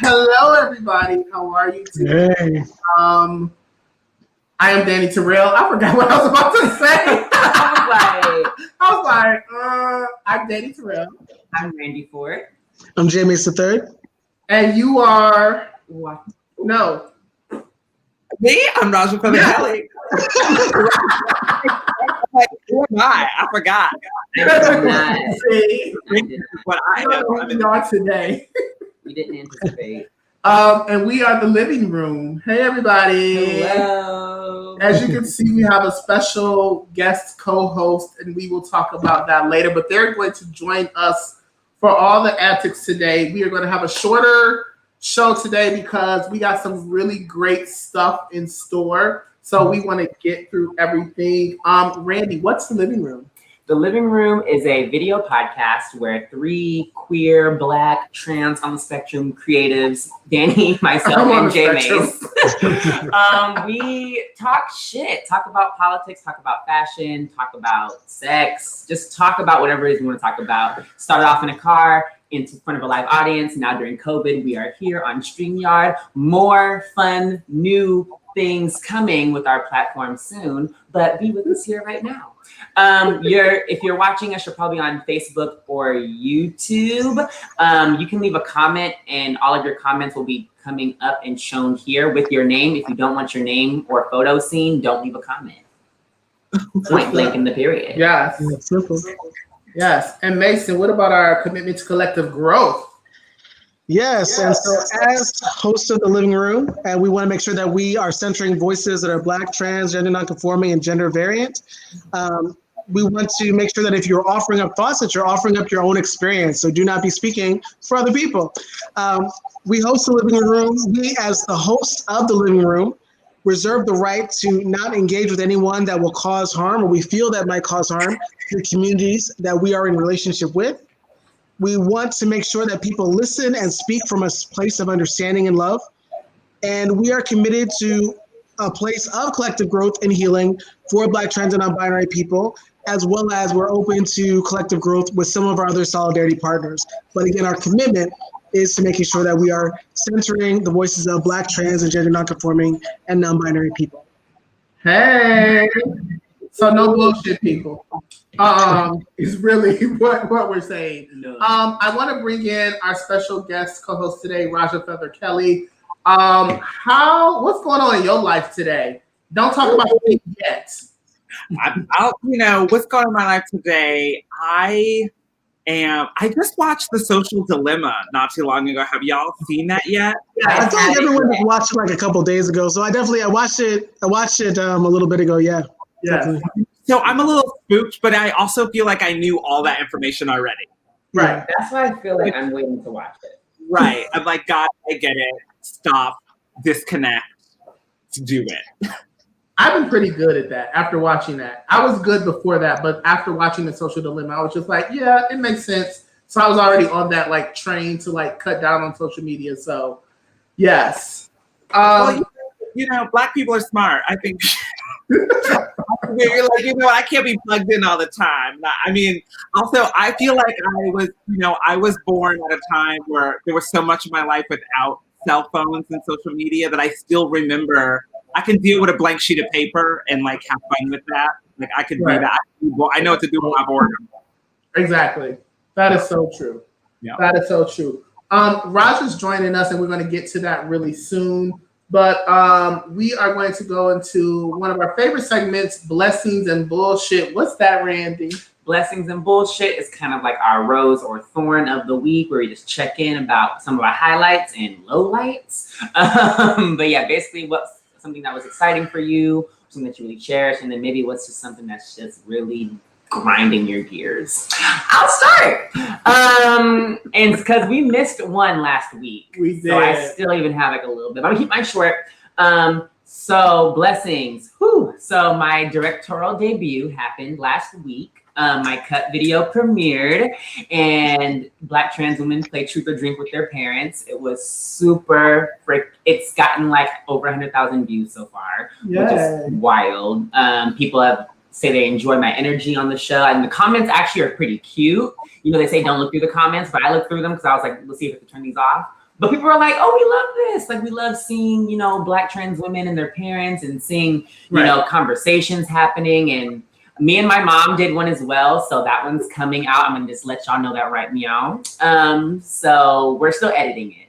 Hello, everybody. How are you today? Hey. I am Danny Terrell. I forgot what I was about to say. I'm Danny Terrell. I'm Randy Ford. I'm Jay Mace III. And you are what? No. Me? I'm Raja Feather Kelly. Who am I? I forgot. But I am not today. We didn't anticipate. And we are the living room. Hey, everybody. Hello. As you can see, we have a special guest co-host, and we will talk about that later. But they're going to join us for all the antics today. We are going to have a shorter show today because we got some really great stuff in store. So we want to get through everything. Randy, what's the living room? The Living Room is a video podcast where three queer, Black, trans, on the spectrum creatives, Danny, myself, and Jay Mace, we talk shit, talk about politics, talk about fashion, talk about sex, just talk about whatever it is we want to talk about. Started off in a car, in front of a live audience. Now during COVID, we are here on StreamYard. More fun, new things coming with our platform soon, but be with us here right now. If you're watching us, you're probably on Facebook or YouTube. You can leave a comment, and all of your comments will be coming up and shown here with your name. If you don't want your name or photo seen, don't leave a comment. Point blank in the period. Yes. Simple. Yes. And Mason, what about our commitment to collective growth? Yes, and so as host of the living room, and we want to make sure that we are centering voices that are Black, trans, gender nonconforming, and gender variant. We want to make sure that if you're offering up thoughts, that you're offering up your own experience. So do not be speaking for other people. We host the living room. We, as the host of the living room, reserve the right to not engage with anyone that will cause harm or we feel that might cause harm to the communities that we are in relationship with. We want to make sure that people listen and speak from a place of understanding and love. And we are committed to a place of collective growth and healing for Black, trans, and non-binary people, as well as we're open to collective growth with some of our other solidarity partners. But again, our commitment is to making sure that we are centering the voices of Black, trans, and gender nonconforming and non-binary people. Hey, so no bullshit, people. Is really what we're saying. No. I want to bring in our special guest co-host today, Raja Feather Kelly. What's going on in your life today? Don't talk about it yet. What's going on in my life today? I just watched The Social Dilemma not too long ago. Have y'all seen that yet? Yeah, I thought everyone just watched it like a couple days ago. So I watched it a little bit ago. Yeah. Yeah. So I'm a little spooked, but I also feel like I knew all that information already. Right. That's why I feel like I'm waiting to watch it. Right. I'm like, God, I get it. Stop. Disconnect. Do it. I've been pretty good at that after watching that. I was good before that, but after watching The Social Dilemma, I was just like, yeah, it makes sense. So I was already on that train to cut down on social media. So yes. Black people are smart. I think you're I can't be plugged in all the time. I mean, also I feel like I was born at a time where there was so much of my life without cell phones and social media that I still remember. I can deal with a blank sheet of paper and have fun with that. I could do that. I know what to do with my boredom. Exactly. That is so true. Yeah. That is so true. Roger's joining us, and we're going to get to that really soon. But we are going to go into one of our favorite segments, Blessings and Bullshit. What's that, Randy? Blessings and Bullshit is kind of like our rose or thorn of the week, where we just check in about some of our highlights and lowlights. But yeah, basically what's something that was exciting for you, something that you really cherish, and then maybe what's just something that's just really grinding your gears. I'll start. And it's because we missed one last week. We did. So I still even have a little bit. I'm gonna keep mine short. So blessings. Whew. So my directorial debut happened last week. My cut video premiered, and Black trans women play Truth or Drink with their parents. It was super it's gotten over 100,000 views so far, which is wild. People say they enjoy my energy on the show, and the comments actually are pretty cute. They say don't look through the comments, but I look through them because I was like, let's see if I can turn these off. But people are like, oh, we love this. Like, we love seeing, you know, Black trans women and their parents and seeing, you know, conversations happening. And me and my mom did one as well. So that one's coming out. I'm going to just let y'all know that right now. So we're still editing it.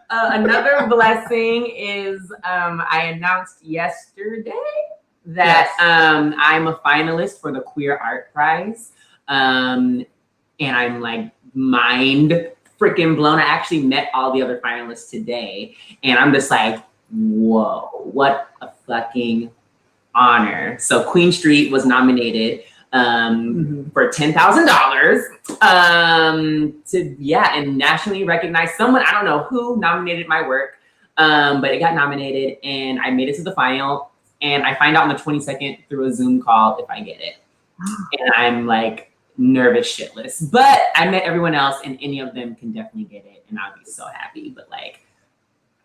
Another blessing is I announced yesterday that I'm a finalist for the Queer Art Prize. And I'm like mind freaking blown. I actually met all the other finalists today, and I'm just like, whoa, what a fucking honor. So Queen Street was nominated for $10,000 to and nationally recognize someone. I don't know who nominated my work, but it got nominated, and I made it to the final. And I find out on the 22nd through a Zoom call if I get it, and I'm like nervous shitless. But I met everyone else, and any of them can definitely get it, and I'll be so happy. But like,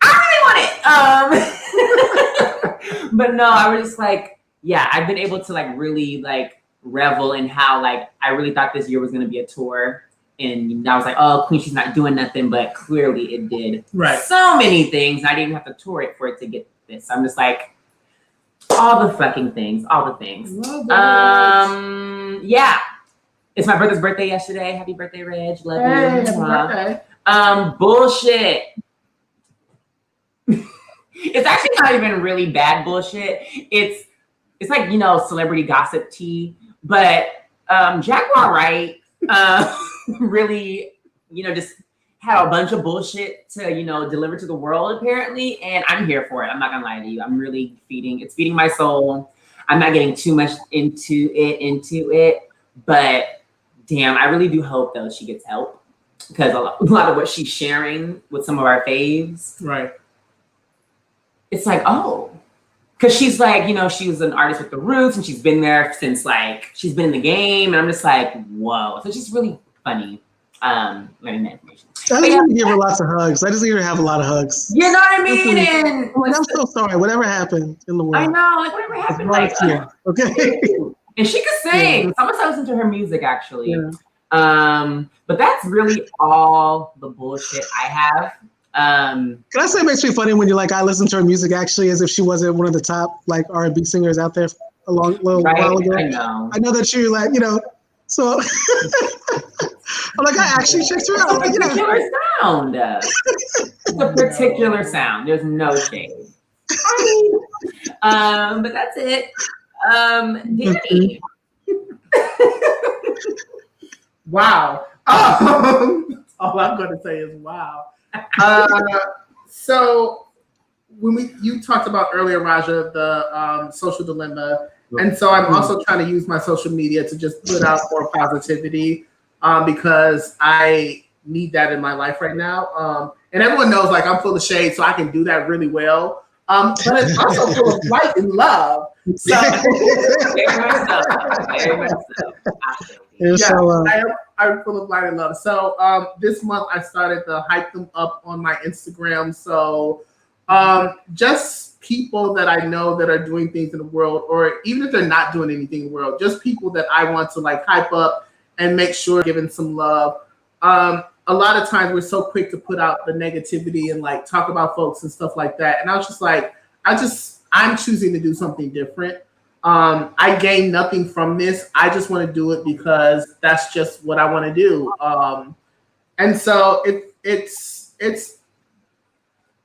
I really want it. But no, I was just like, yeah, I've been able to like really like revel in how like I really thought this year was gonna be a tour, and I was like, oh, Queen, she's not doing nothing, but clearly it did so many things. I didn't have to tour it for it to get this. I'm just like, all the fucking things, all the things. Yeah. It's my brother's birthday yesterday. Happy birthday, Reg. Love you. Happy birthday. Bullshit. It's actually not even really bad bullshit. It's like, you know, celebrity gossip tea. But Jaguar Wright really, you know, just had a bunch of bullshit to, you know, deliver to the world apparently. And I'm here for it. I'm not gonna lie to you. I'm really it's feeding my soul. I'm not getting too much into it. But damn, I really do hope though she gets help, because a lot of what she's sharing with some of our faves, it's like, oh, because she's like, you know, she was an artist with the Roots, and she's been there since like she's been in the game, and I'm just like, whoa. So she's really funny learning that information. I just want to give her lots of hugs. I just need her to have a lot of hugs. You know what I mean? And I'm so sorry. Whatever happened in the world. I know, like whatever happened. Like, okay. And she could sing. Yeah. Someone listened to her music actually. Yeah. But that's really all the bullshit I have. Can I say it makes me funny when you're like, I listened to her music actually as if she wasn't one of the top like R&B singers out there a little while ago. I know that you're like, you know, so I'm like, I actually checked her out. Like, you know. Sound. It's a particular sound. There's no shade. But that's it. Danny. Wow. All I'm going to say is wow. So when you talked about earlier, Raja, the social dilemma, and so I'm also trying to use my social media to just put out more positivity, because I need that in my life right now. And everyone knows like I'm full of shade, so I can do that really well. But it's also full of light and love. So, I'm full of light and love. So this month I started to hype them up on my Instagram. So just people that I know that are doing things in the world, or even if they're not doing anything in the world, just people that I want to like hype up and make sure giving some love. A lot of times we're so quick to put out the negativity and like talk about folks and stuff like that. And I was just like, I'm choosing to do something different. I gain nothing from this. I just want to do it because that's just what I want to do. And so it's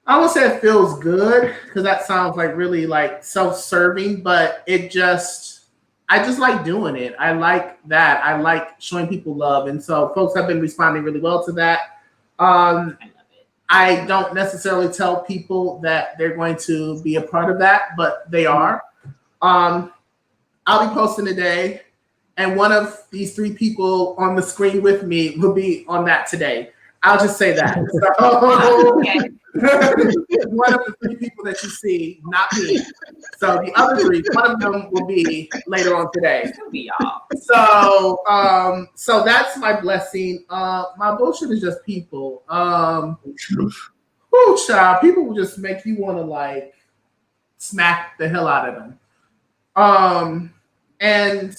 I won't say it feels good, because that sounds like really like self-serving, but I just like doing it. I like that. I like showing people love. And so folks have been responding really well to that. I don't necessarily tell people that they're going to be a part of that, but they are. I'll be posting today, and one of these three people on the screen with me will be on that today. I'll just say that. So, one of the three people that you see, not me. So the other three, one of them will be later on today. It'll be y'all. So that's my blessing. My bullshit is just people. Child, people will just make you want to like smack the hell out of them. And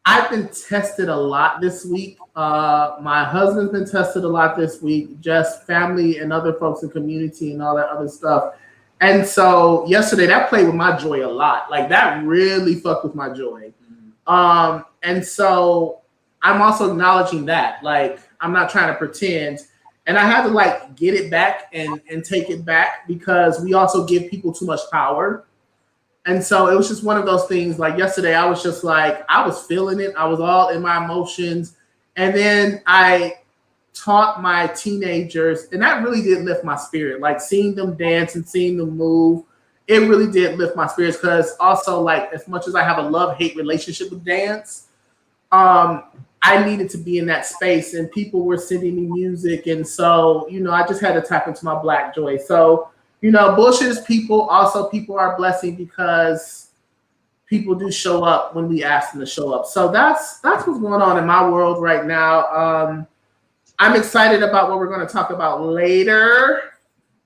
I've been tested a lot this week. My husband's been tested a lot this week, just family and other folks in community and all that other stuff. And so yesterday that played with my joy a lot. Like that really fucked with my joy. And so I'm also acknowledging that. Like I'm not trying to pretend. And I had to like get it back and take it back because we also give people too much power. And so it was just one of those things. Like yesterday, I was just like, I was feeling it. I was all in my emotions. And then I taught my teenagers, and that really did lift my spirit. Like seeing them dance and seeing them move, it really did lift my spirits. Because also, like, as much as I have a love-hate relationship with dance, I needed to be in that space, and people were sending me music. And so, you know, I just had to tap into my Black joy. So, you know, bullshit is people. Also, people are a blessing because people do show up when we ask them to show up. So that's what's going on in my world right now. I'm excited about what we're going to talk about later.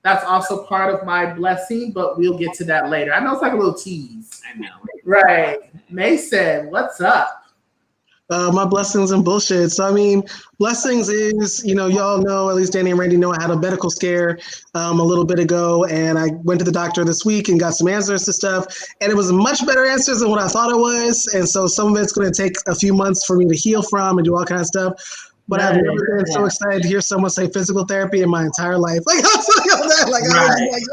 That's also part of my blessing, but we'll get to that later. I know it's like a little tease. I know. Right. Mason, what's up? My blessings and bullshit. So, I mean, blessings is, you know, y'all know, at least Danny and Randy know, I had a medical scare a little bit ago, and I went to the doctor this week and got some answers to stuff, and it was much better answers than what I thought it was. And so some of it's going to take a few months for me to heal from and do all kinds of stuff. But I've never been so excited to hear someone say physical therapy in my entire life. Like, I was like,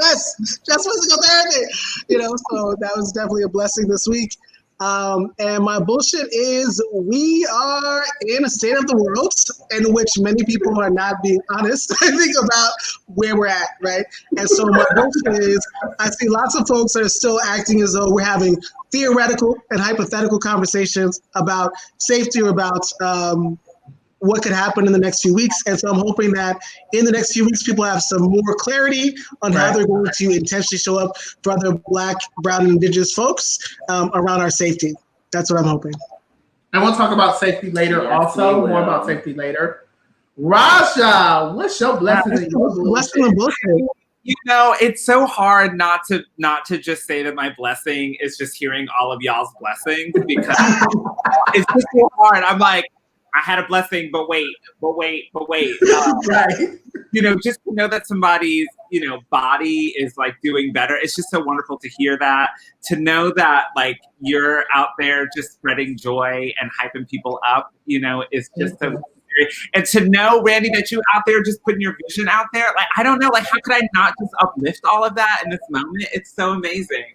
yes, just physical therapy. You know, so that was definitely a blessing this week. And my bullshit is we are in a state of the world in which many people are not being honest, I think, about where we're at, right? And so my bullshit is I see lots of folks that are still acting as though we're having theoretical and hypothetical conversations about safety or about what could happen in the next few weeks. And so I'm hoping that in the next few weeks, people have some more clarity on how they're going to intentionally show up for other Black, Brown, and Indigenous folks around our safety. That's what I'm hoping. And we'll talk about safety later. Yes, also, more about safety later. Raja, what's your blessing? Blessing and bullshit. You know, it's so hard not to just say that my blessing is just hearing all of y'all's blessings because it's just so hard. I'm like, I had a blessing, but wait. Right. You know, just to know that somebody's, you know, body is like doing better. It's just so wonderful to hear that, to know that like you're out there just spreading joy and hyping people up, you know, is just so scary. And to know, Randy, that you out there just putting your vision out there, like, I don't know, like, how could I not just uplift all of that in this moment? It's so amazing.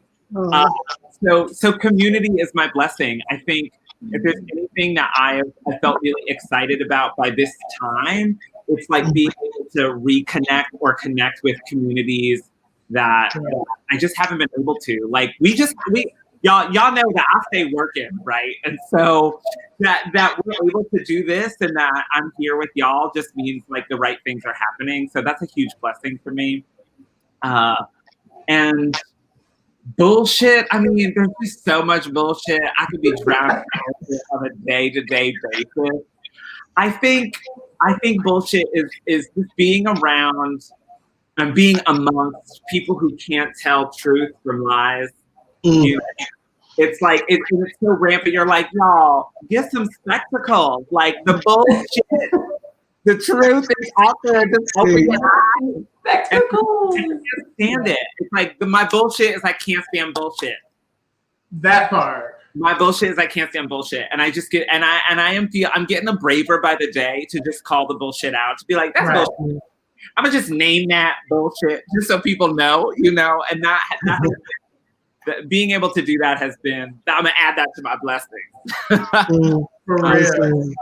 So community is my blessing. I think if there's anything that I felt really excited about by this time, it's like being able to reconnect or connect with communities that I just haven't been able to. Like y'all know that I stay working, right? And so that we're able to do this and that I'm here with y'all just means like the right things are happening. So that's a huge blessing for me. And bullshit. I mean, there's just so much bullshit. I could be drowning on a day-to-day basis. I think bullshit is just being around and being amongst people who can't tell truth from lies. You know, it's like it's so rampant. You're like, y'all, get some spectacles. Like the bullshit, the truth is out there. Just open your eyes. Spectacles. I can't stand it. It's like my bullshit is I can't stand bullshit. That part. My bullshit is I can't stand bullshit, and I just get I'm getting the braver by the day to just call the bullshit out, to be like, that's bullshit. I'm gonna just name that bullshit just so people know, you know, and that being able to do that has been. I'm gonna add that to my blessings. For real.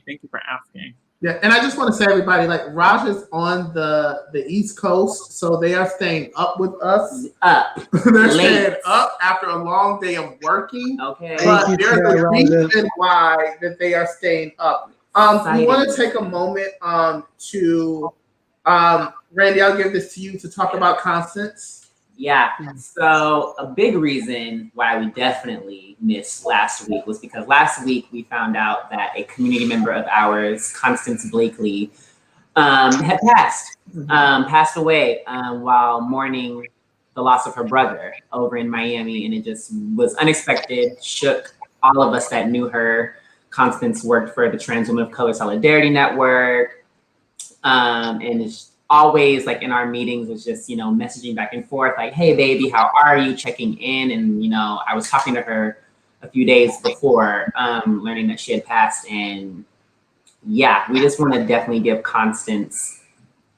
Thank you for asking. Yeah, and I just want to say, everybody, like Raj is on the East Coast, so they are staying up with us. They're staying up after a long day of working. Okay. But there's a reason why that they are staying up. We want to take a moment to Randy, I'll give this to you to talk about Constance. Yeah. So a big reason why we definitely missed last week was because last week we found out that a community member of ours, Constance Blakely, had passed away while mourning the loss of her brother over in Miami, and it just was unexpected, shook all of us that knew her. Constance worked for the Trans Women of Color Solidarity Network, and it's always like in our meetings was just, messaging back and forth, like, hey baby, how are you, checking in. And I was talking to her a few days before, learning that she had passed. And yeah, we just want to definitely give Constance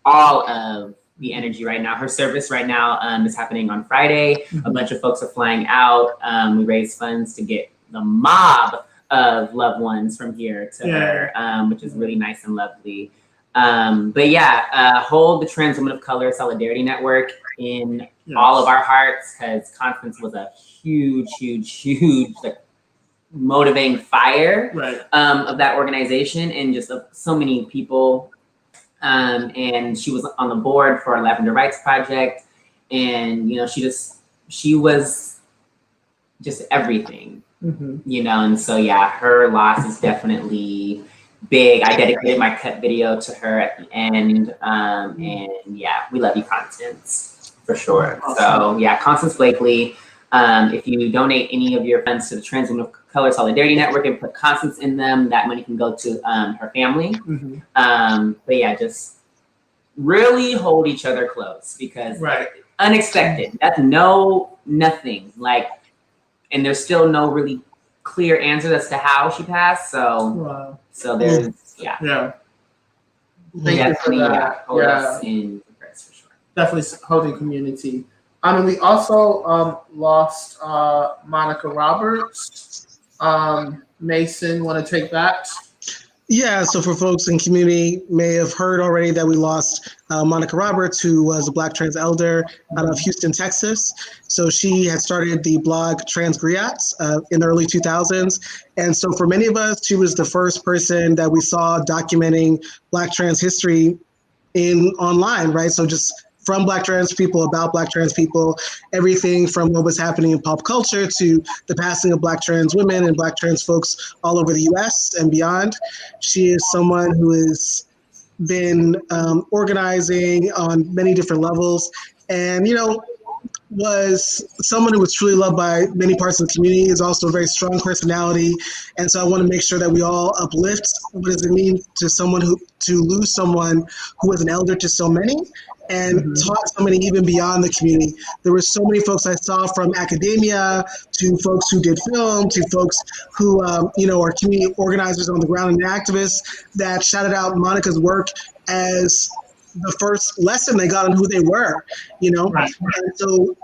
all of the energy right now. Her service right now is happening on Friday. A bunch of folks are flying out. We raise funds to get the mob of loved ones from here to her, which is really nice and lovely. But yeah, hold the Trans Women of Color Solidarity Network in all of our hearts, because Constance was a huge like motivating fire of that organization, and just of so many people. And she was on the board for Lavender Rights Project, and she was just everything. And so yeah, her loss is definitely big. I dedicated my cut video to her at the end, and yeah, we love you, Constance, for sure. Awesome. So yeah, Constance Blakely. If you donate any of your funds to the Trans Women of Color Solidarity Network and put Constance in them, that money can go to her family. But yeah, just really hold each other close, because unexpected. That's nothing. Like, and there's still no really clear answer as to how she passed. So there's definitely hold us in regrets for sure. Definitely holding community. We also lost Monica Roberts. Mason, want to take that? Yeah, so for folks in community may have heard already that we lost Monica Roberts, who was a Black trans elder out of Houston, Texas. So she had started the blog Trans Griots in the early 2000s. And so for many of us, she was the first person that we saw documenting Black trans history online, right? So just from Black trans people, about Black trans people, everything from what was happening in pop culture to the passing of Black trans women and Black trans folks all over the US and beyond. She is someone who has been organizing on many different levels, and was someone who was truly loved by many parts of the community, is also a very strong personality. And so I want to make sure that we all uplift what does it mean to lose someone who was an elder to so many, and taught so many even beyond the community. There were so many folks I saw, from academia to folks who did film to folks who are community organizers on the ground and activists, that shouted out Monica's work as the first lesson they got on who they were, And so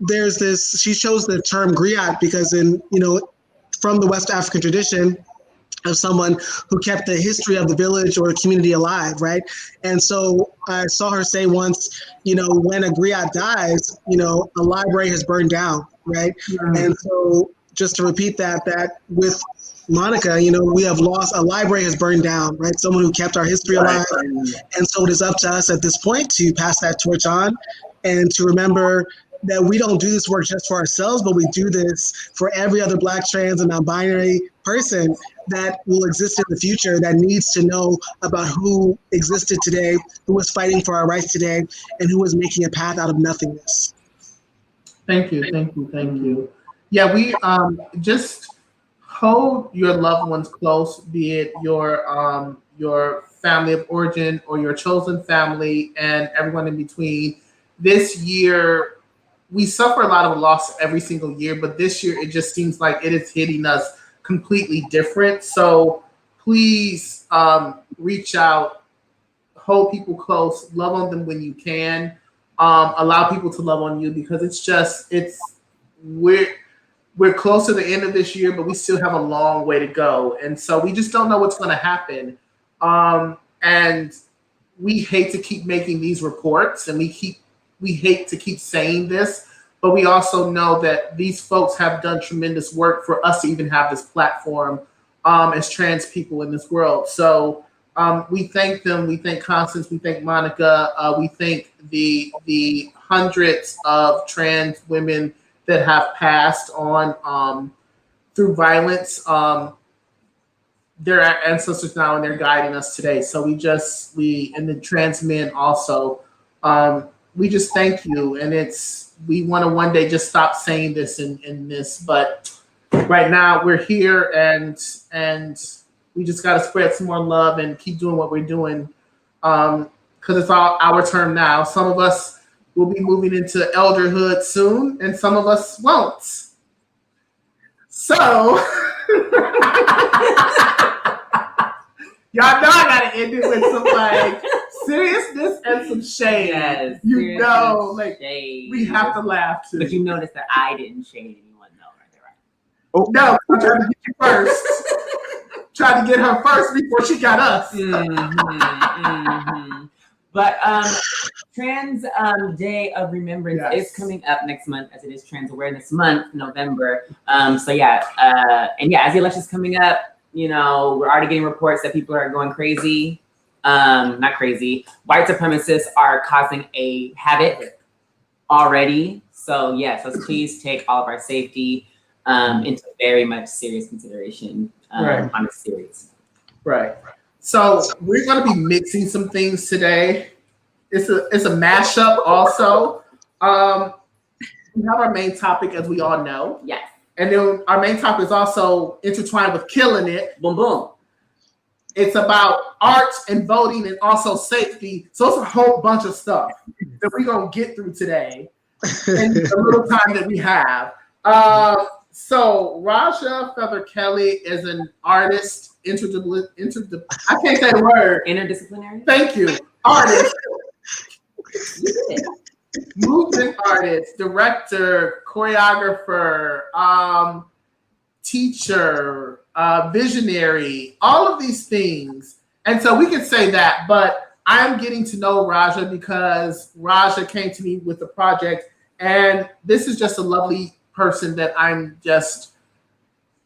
there's this, she chose the term griot because from the West African tradition of someone who kept the history of the village or community alive, right? And so I saw her say once, when a griot dies, a library has burned down, right? And so just to repeat that with Monica, we have lost, a library has burned down, right? Someone who kept our history alive. And so it is up to us at this point to pass that torch on, and to remember that we don't do this work just for ourselves, but we do this for every other Black, trans, and non-binary person that will exist in the future, that needs to know about who existed today, who was fighting for our rights today, and who was making a path out of nothingness. Thank you. Yeah, we just hold your loved ones close, be it your family of origin or your chosen family, and everyone in between. This year, we suffer a lot of loss every single year, but this year it just seems like it is hitting us completely different. So please reach out, hold people close, love on them when you can, allow people to love on you, because we're close to the end of this year, but we still have a long way to go. And so we just don't know what's going to happen. And we hate to keep making these reports, and we hate to keep saying this, but we also know that these folks have done tremendous work for us to even have this platform as trans people in this world. So we thank them. We thank Constance. We thank Monica. We thank the hundreds of trans women that have passed on through violence. They're our ancestors now, and they're guiding us today. So we and the trans men also, we just thank you. And it's we want to one day just stop saying this in this, but right now we're here and we just got to spread some more love and keep doing what we're doing because it's all our turn now. Some of us will be moving into elderhood soon and some of us won't. So y'all know I gotta end it with some like seriousness and some shade. Yes, You know, like shade. we have to laugh too. But you notice that I didn't shade anyone, though, right? Oh no, I'm trying to get you first. Tried to get her first before she got us. But Trans Day of Remembrance Yes. is coming up next month, as it is Trans Awareness Month, November. So yeah, as the election's coming up, you know, we're already getting reports that people are going crazy. Not crazy. White supremacists are causing a havoc already. So yes, let's please take all of our safety into very much serious consideration Right. on this series. Right. So we're going to be mixing some things today. It's a mashup also. We have our main topic, as we all know. Yes. And then our main topic is also intertwined with killing it. Boom, boom. It's about art and voting and also safety. So it's a whole bunch of stuff that we're going to get through today in the little time that we have. So Raja Feather Kelly is an artist, I can't say the word. Interdisciplinary? Thank you. Artist, You did. movement artist, director, choreographer, teacher, visionary, all of these things. And so we can say that, but I'm getting to know Raja because Raja came to me with the project, and this is just a lovely person that I'm just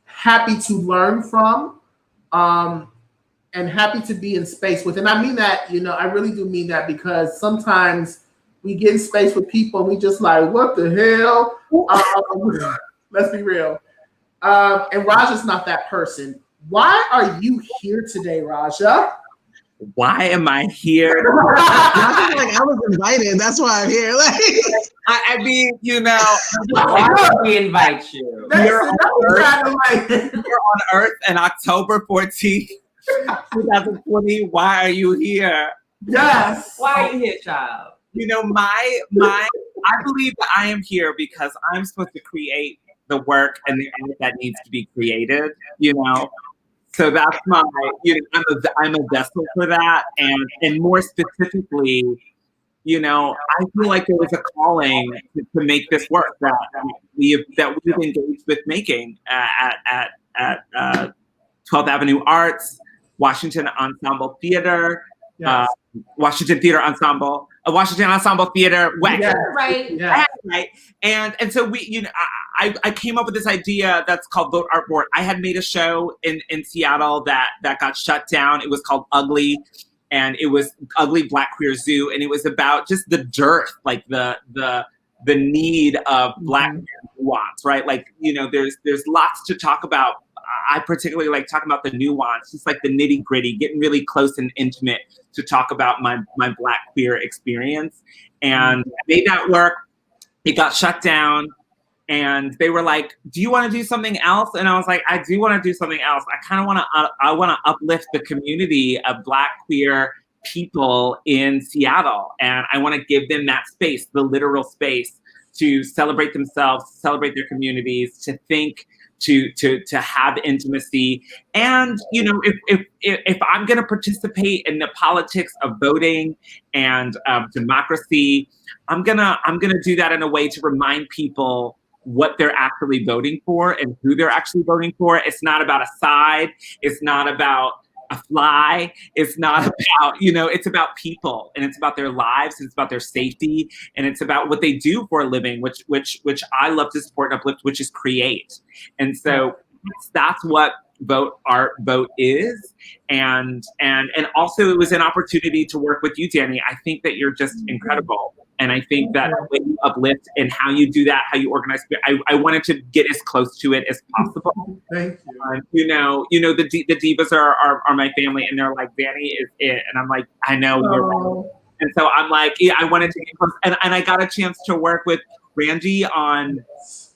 happy to learn from, and happy to be in space with. And I mean that, you know, I really do mean that because sometimes we get in space with people and we just like, what the hell? Let's be real. And Raja's not that person. Why are you here today, Raja? Why am I here? I feel like I was invited. That's why I'm here. Like, I mean, you know, Why would we invite you? You're on Like, you're on Earth on October 14th, 2020. Why are you here? yes. Why are you here, child? You know, I believe that I am here because I'm supposed to create the work and the art that needs to be created, you know. So that's my, you know, I'm a vessel for that. And more specifically, you know, I feel like there was a calling to make this work that we've engaged with making at 12th Avenue Arts, Washington Ensemble Theater, Yes. Washington Theater Ensemble, Washington Ensemble Theater, WEC. Yes. Right. Yes. Right. And so we, you know, I came up with this idea that's called Vote Art Board. I had made a show in Seattle that got shut down. It was called Ugly, and it was Ugly Black Queer Zoo, and it was about just the dearth, like the need of Black nuance, right? Like, you know, there's lots to talk about. I particularly like talking about the nuance, just like the nitty gritty, getting really close and intimate to talk about my Black queer experience. And I made that work. It got shut down. And they were like, do you want to do something else? And I was like, I do want to do something else. I kind of want to uplift the community of Black queer people in Seattle. And I want to give them that space, the literal space, to celebrate themselves, celebrate their communities, to think, to have intimacy. And, you know, if I'm going to participate in the politics of voting and democracy, I'm gonna do that in a way to remind people what they're actually voting for and who they're actually voting for. It's not about a side. It's not about a fly. It's not about, you know, it's about people, and it's about their lives, and it's about their safety, and it's about what they do for a living, which I love to support and uplift, which is create. And so that's what Vote Art Vote is. And also it was an opportunity to work with you, Danny. I think that you're just incredible. And I think that the way you uplift and how you do that, how you organize, I wanted to get as close to it as possible. Thank you. You know, the divas are my family, and they're like, Danny is it. And I'm like, I know you're right. And so I'm like, yeah, I wanted to get close. And I got a chance to work with Brandy on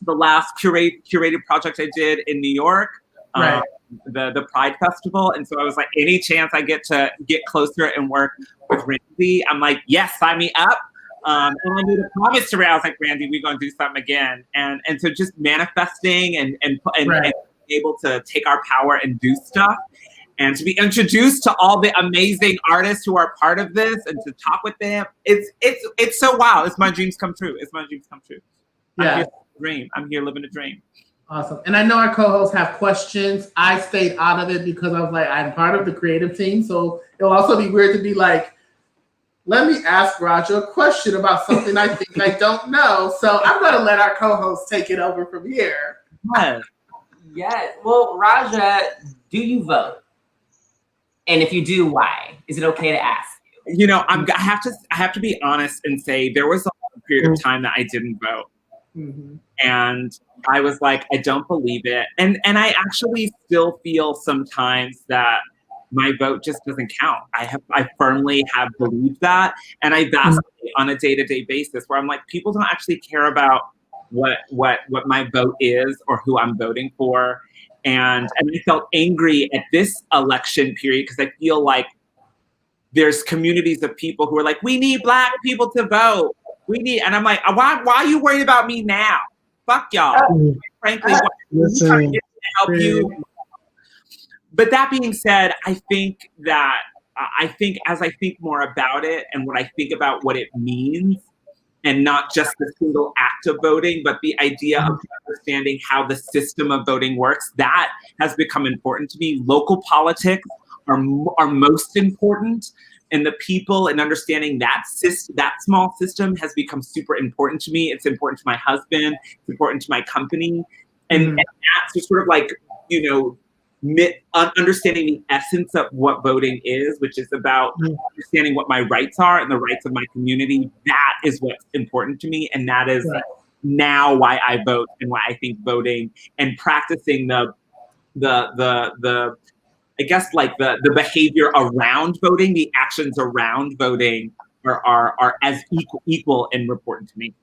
the last curated project I did in New York, Right. the Pride Festival. And so I was like, any chance I get to get closer and work with Randy, I'm like, yes, sign me up. And I made a promise to Ray. I was like, Randy, we're going to do something again. And so just manifesting and able to take our power and do stuff, and to be introduced to all the amazing artists who are part of this and to talk with them. It's so wow. It's my dreams come true. It's my dreams come true. Yeah. I'm here living a dream. Awesome. And I know our co-hosts have questions. I stayed out of it because I was like, I'm part of the creative team. So it'll also be weird to be like, let me ask Raja a question about something I think I don't know. So I'm going to let our co-hosts take it over from here. Yes. Yes. Well, Raja, do you vote? And if you do, why? Is it okay to ask? You know, I have to be honest and say there was a long period of time that I didn't vote. Mm-hmm. And I was like, I don't believe it. And I actually still feel sometimes that my vote just doesn't count. I firmly have believed that. And I vacillate on a day-to-day basis where I'm like, people don't actually care about what my vote is or who I'm voting for. And I felt angry at this election period because I feel like there's communities of people who are like, we need Black people to vote. And I'm like, why are you worried about me now? Fuck y'all. Frankly, I'm trying to help you. But that being said, I think as I think more about it and what I think about what it means, and not just the single act of voting, but the idea of understanding how the system of voting works, that has become important to me. Local politics are most important, and the people and understanding that small system has become super important to me. It's important to my husband. It's important to my company. And that's just sort of like, you know, understanding the essence of what voting is, which is about understanding what my rights are and the rights of my community. That is what's important to me, and that is now why I vote and why I think voting and practicing the I guess like the behavior around voting, the actions around voting are as equal and important to me.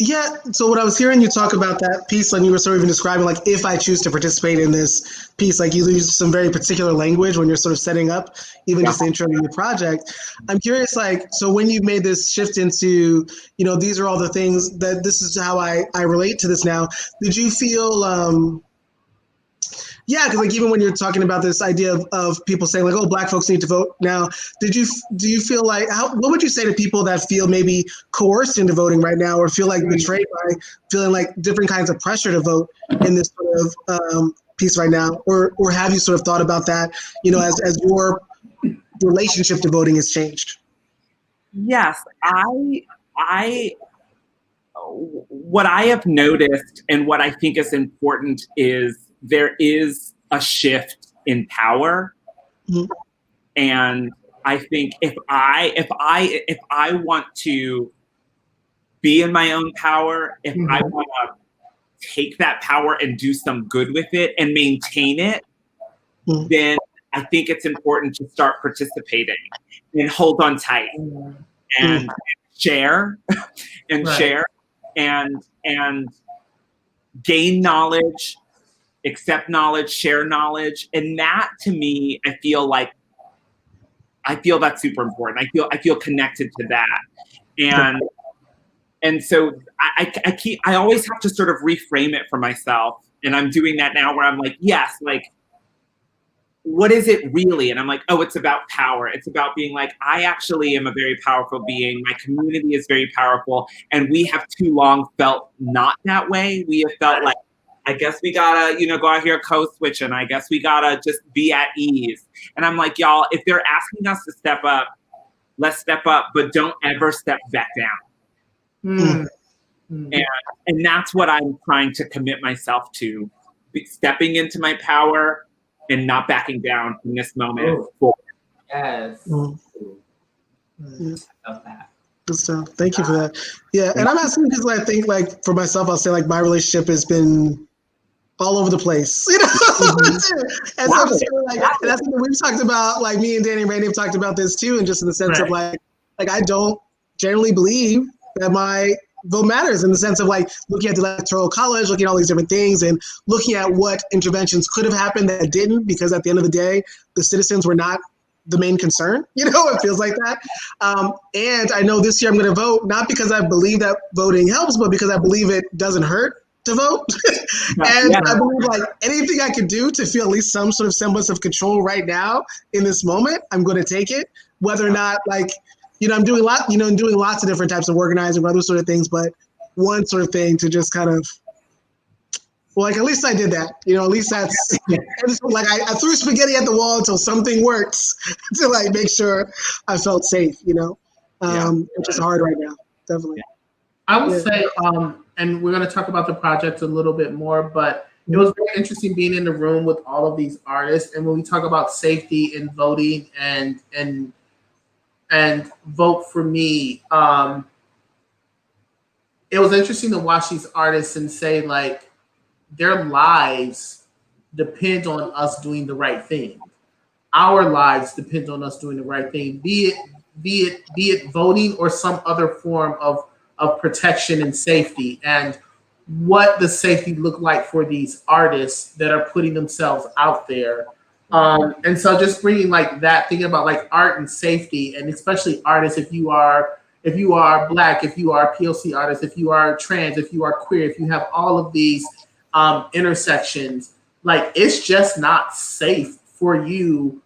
Yeah, so what I was hearing you talk about that piece, and you were sort of even describing, like, if I choose to participate in this piece, like you use some very particular language when you're sort of setting up even just the intro to your project. I'm curious, like, so when you made this shift into, you know, these are all the things that this is how I relate to this now, did you feel, yeah, because like even when you're talking about this idea of people saying like, oh, Black folks need to vote now, do you feel like, what would you say to people that feel maybe coerced into voting right now, or feel like betrayed by feeling like different kinds of pressure to vote in this sort of piece right now, or have you sort of thought about that, you know, as your relationship to voting has changed? Yes, what I have noticed and what I think is important is there is a shift in power. And I think if I want to be in my own power, if I want to take that power and do some good with it and maintain it, then I think it's important to start participating and hold on tight and share and share and gain knowledge, accept knowledge, share knowledge. And that to me, I feel that's super important. I feel connected to that. And so I always have to sort of reframe it for myself. And I'm doing that now where I'm like, yes, like, what is it really? And I'm like, oh, it's about power. It's about being like, I actually am a very powerful being. My community is very powerful. And we have too long felt not that way. We have felt like, I guess we gotta, you know, go out here code switching. I guess we gotta just be at ease. And I'm like, y'all, if they're asking us to step up, let's step up, but don't ever step back down. And that's what I'm trying to commit myself to, stepping into my power and not backing down in this moment. Yes. Good stuff. Thank you for that. Yeah, and I'm asking because I think, like, for myself, I'll say like my relationship has been all over the place, you know. And so I'm just like, and that's what we've talked about. Like me and Danny and Randy have talked about this too, and just in the sense of like I don't generally believe that my vote matters, in the sense of like looking at the electoral college, looking at all these different things, and looking at what interventions could have happened that didn't, because at the end of the day, the citizens were not the main concern. It feels like that. And I know this year I'm going to vote, not because I believe that voting helps, but because I believe it doesn't hurt to vote. And I believe like anything I can do to feel at least some sort of semblance of control right now in this moment, I'm going to take it. Whether or not I'm doing doing lots of different types of organizing, other sort of things, but one sort of thing to just kind of, at least I did that. At least that's like I threw spaghetti at the wall until something works to like make sure I felt safe. Which is hard right now, definitely. I would say, and we're going to talk about the project a little bit more, but it was very interesting being in the room with all of these artists. And when we talk about safety and voting and vote for me, it was interesting to watch these artists and say like their lives depend on us doing the right thing. Our lives depend on us doing the right thing, be it voting or some other form of protection and safety. And what does safety look like for these artists that are putting themselves out there? And so just bringing like that, thinking about like art and safety, and especially artists, if you are Black, if you are POC artists, if you are trans, if you are queer, if you have all of these intersections, like it's just not safe for you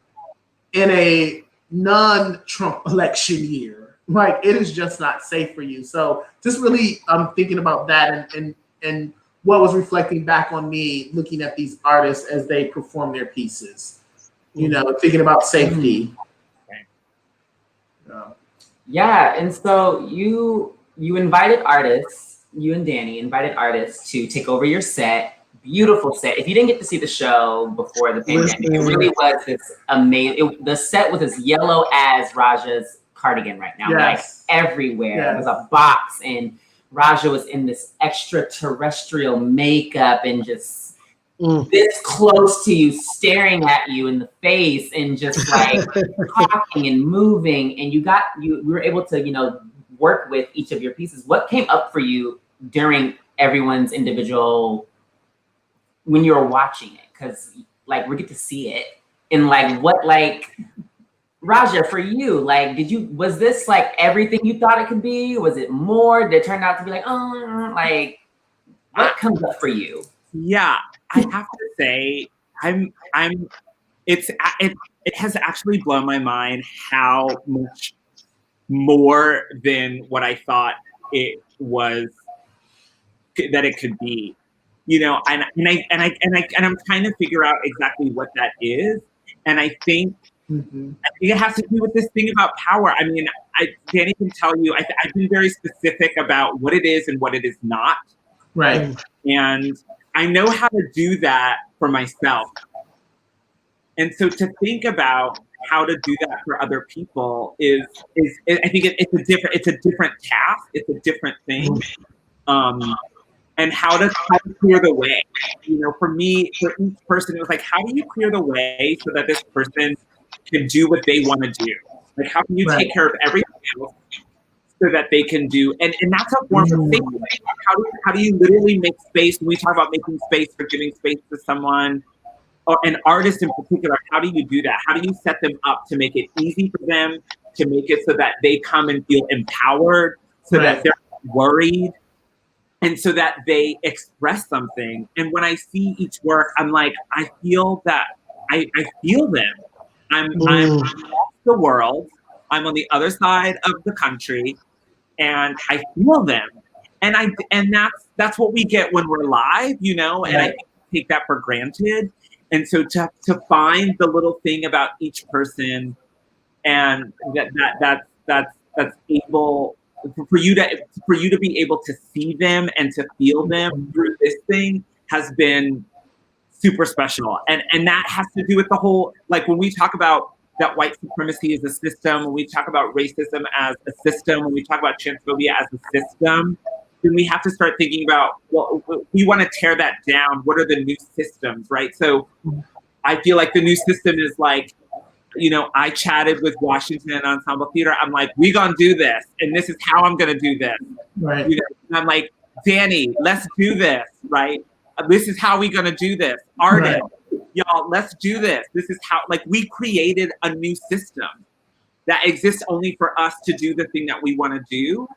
in a non-Trump election year. Like it is just not safe for you. So just really thinking about that and what was reflecting back on me looking at these artists as they perform their pieces, thinking about safety. Yeah, and so you invited artists, you and Danny invited artists to take over your set. Beautiful set. If you didn't get to see the show before the pandemic, it really was this amazing. The set was as yellow as Raja's cardigan right now, like everywhere. Yes. It was a box, and Raja was in this extraterrestrial makeup and just this close to you, staring at you in the face, and just like talking and moving. And we were able to, work with each of your pieces. What came up for you during everyone's individual when you were watching it? Because like we get to see it, and like what, like Raja, for you, like was this like everything you thought it could be? Was it more? Did it turn out to be like, what comes up for you? Yeah, I have to say, it has actually blown my mind how much more than what I thought it was that it could be, and I'm trying to figure out exactly what that is. And I think it has to do with this thing about power. I mean, Danny can tell you, I've been very specific about what it is and what it is not. Right. And I know how to do that for myself. And so to think about how to do that for other people is I think it's a different task. It's a different thing. And how to clear the way. For me, for each person, it was like, how do you clear the way so that this person can do what they want to do? Like, how can you take care of everything else so that they can do, and that's a form of safety. How do you literally make space? When we talk about making space for giving space to someone, or an artist in particular, how do you do that? How do you set them up to make it easy for them, to make it so that they come and feel empowered, so that they're not worried, and so that they express something? And when I see each work, I'm like, I feel that, I feel them. I'm off the world. I'm on the other side of the country, and I feel them. And that's what we get when we're live, and I take that for granted. And so to find the little thing about each person, and that's able for you to be able to see them and to feel them through this thing has been super special. And that has to do with the whole, like when we talk about that white supremacy is a system, when we talk about racism as a system, when we talk about transphobia as a system, then we have to start thinking about, well, we want to tear that down. What are the new systems, right? So I feel like the new system is like, I chatted with Washington Ensemble Theater. I'm like, we gonna do this, and this is how I'm gonna do this. Right. And I'm like, Danny, let's do this, right? This is how we gonna do this. Artists, y'all, let's do this. This is how, like, we created a new system that exists only for us to do the thing that we want to do.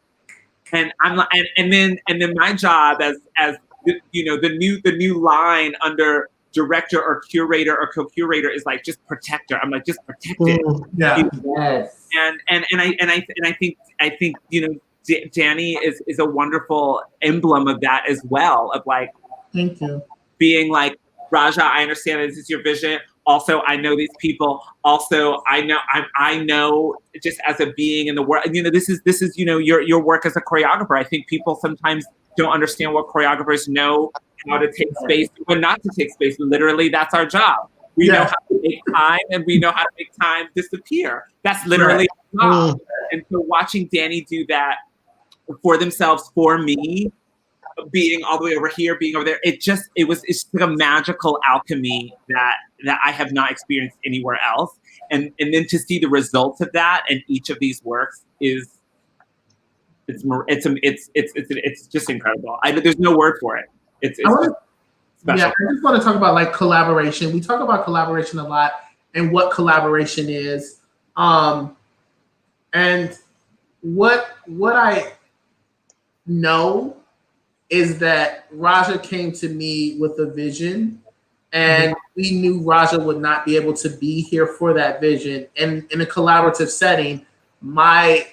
And I'm like, and then my job as the new line under director or curator or co-curator is like, just protect her. I'm like, just protect it. Yeah. Yes. And I think Danny is a wonderful emblem of that as well, of like, Thank you. being like, Raja, I understand this is your vision. Also, I know these people. Also, I know just as a being in the world. This is your work as a choreographer. I think people sometimes don't understand what choreographers know, how to take space or not to take space. Literally, that's our job. We know how to make time, and we know how to make time disappear. That's literally our job. And so watching Danny do that for themselves, for me, being all the way over here, being over there, it's like a magical alchemy that I have not experienced anywhere else. And then to see the results of that in each of these works it's just incredible. There's no word for it. It's special. Yeah, I just want to talk about like collaboration. We talk about collaboration a lot and what collaboration is. And what I know is that Raja came to me with a vision, and we knew Raja would not be able to be here for that vision. And in a collaborative setting, my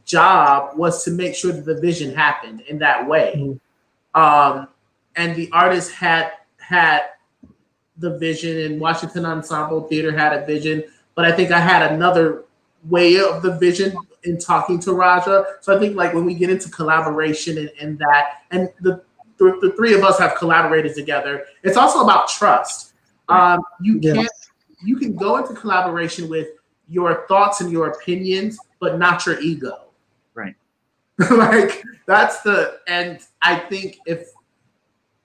job was to make sure that the vision happened in that way. And the artist had the vision, and Washington Ensemble Theater had a vision, but I think I had another way of the vision in talking to Raja. So I think like when we get into collaboration and that, and the three of us have collaborated together, it's also about trust. You can go into collaboration with your thoughts and your opinions, but not your ego. Right. Like and I think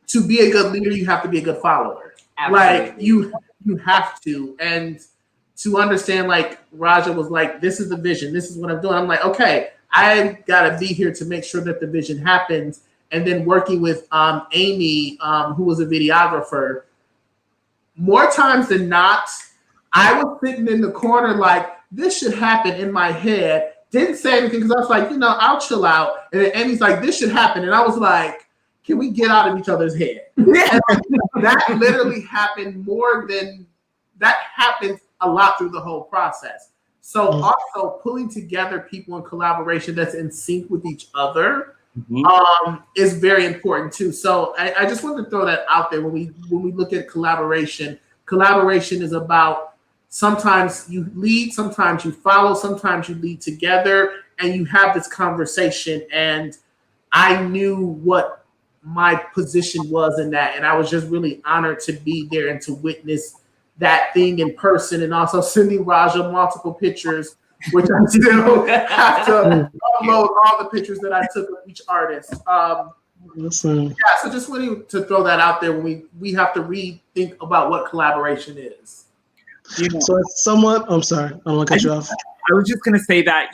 to be a good leader, you have to be a good follower. Absolutely. Like you have to, and to understand, like Raja was like, this is the vision, this is what I'm doing. I'm like, okay, I gotta be here to make sure that the vision happens. And then working with Amy, who was a videographer, more times than not, I was sitting in the corner like, this should happen in my head. Didn't say anything because I was like, I'll chill out. And then Amy's like, this should happen. And I was like, can we get out of each other's head? And that literally happened that happened a lot through the whole process. So also pulling together people in collaboration that's in sync with each other is very important too. So I just wanted to throw that out there when we look at collaboration. Collaboration is about sometimes you lead, sometimes you follow, sometimes you lead together, and you have this conversation. And I knew what my position was in that, and I was just really honored to be there and to witness that thing in person, and also sending Raja multiple pictures, which I still have to upload all the pictures that I took of each artist. So just wanted to throw that out there when we have to rethink about what collaboration is. So it's somewhat, I'm sorry, I don't want to cut you off. I was just going to say that,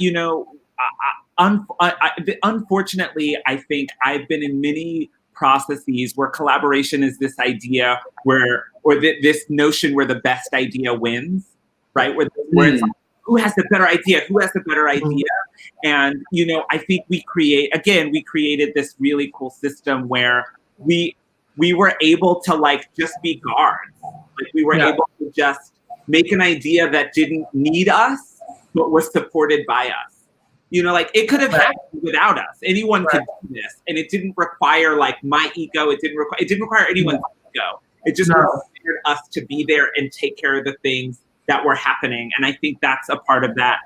unfortunately, I think I've been in many processes where collaboration is this idea this notion where the best idea wins, right? Where it's like, who has the better idea? Who has the better idea? And, I think we created this really cool system where we were able to like just be guards. Like we were able to just make an idea that didn't need us, but was supported by us. It could have happened without us. Anyone could do this, and it didn't require like my ego. It didn't require anyone's ego. It just required us to be there and take care of the things that were happening. And I think that's a part of that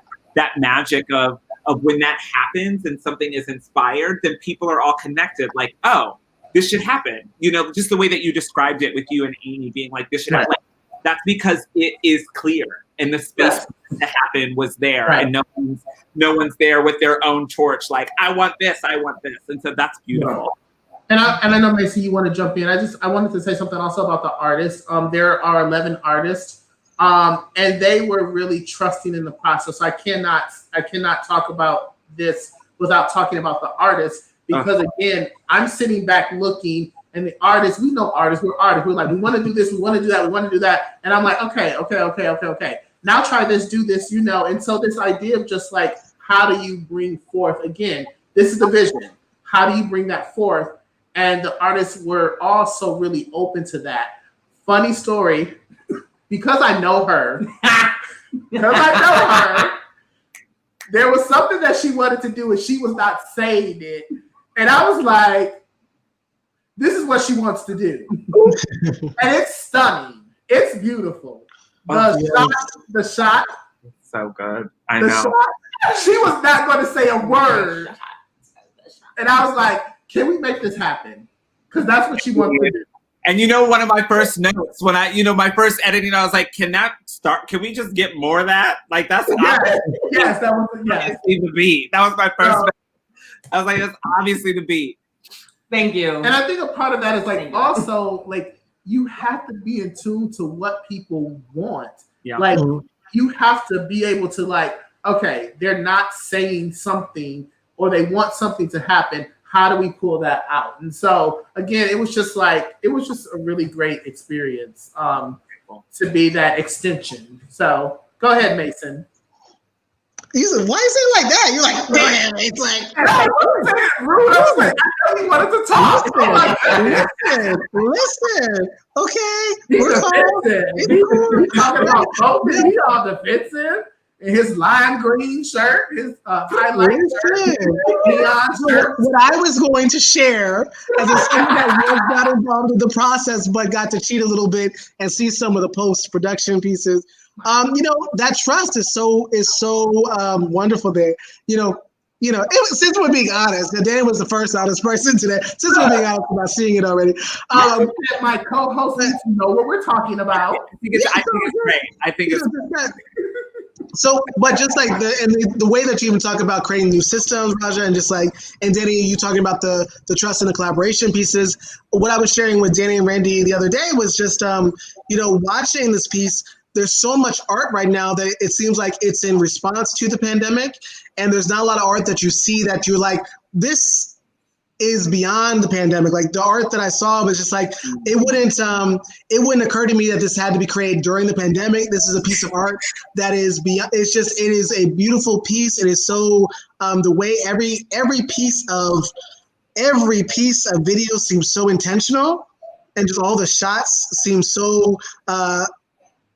magic of when that happens and something is inspired, then people are all connected. Like, oh, this should happen. Just the way that you described it with you and Amy being like, this should happen. Like, that's because it is clear. And the space to happen was there, and no one's there with their own torch. Like, I want this, and so that's beautiful. And I know, Macy, you want to jump in. I wanted to say something also about the artists. There are 11 artists And they were really trusting in the process. So I cannot talk about this without talking about the artists, because again, I'm sitting back looking, and the artists, we know artists, we're artists. We're like, we want to do this, we want to do that, we want to do that. And I'm like, okay. Now try this, do this, And so this idea of just like, how do you bring forth, again, this is the vision. How do you bring that forth? And the artists were also really open to that. Funny story, because I know her, there was something that she wanted to do and she was not saying it. And I was like, this is what she wants to do. And it's stunning. It's beautiful. The shot. So good. I know. Shot, she was not going to say a word. And I was like, can we make this happen? Because that's what she wanted to do. And one of my first notes when my first editing, I was like, can we just get more of that? Like, that's yes, that was obviously the beat. That was my first note. I was like, that's obviously the beat. Thank you. And I think a part of that is like, also, like, you have to be in tune to what people want. Yeah. Like, you have to be able to, like, okay, they're not saying something or they want something to happen. How do we pull that out? And so again, it was just a really great experience to be that extension. So go ahead, Mason. You said, why is it like that? You're like, damn, it's like. I was like, I really wanted to talk. Listen. Okay. We're talking about both. He all defensive. In his lime green shirt, his highlight shirt, neon shirt. What I was going to share as a someone that was not involved with the process, but got to cheat a little bit and see some of the post-production pieces. That trust is so wonderful there. Since we're being honest, and Dan was the first honest person today. Since we're being honest about seeing it already, my co-host needs to know what we're talking about. I think it's great. I think it's great. So, but just like the way that you even talk about creating new systems, Raja, and Danny, you talking about the trust and the collaboration pieces. What I was sharing with Danny and Randy the other day was just, watching this piece. There's so much art right now that it seems like it's in response to the pandemic, and there's not a lot of art that you see that you're like, this is beyond the pandemic. Like the art that I saw was just like, it wouldn't occur to me that this had to be created during the pandemic. This is a piece of art that is beyond, it is a beautiful piece. It is so, the way every piece of video seems so intentional, and just all the shots seem so,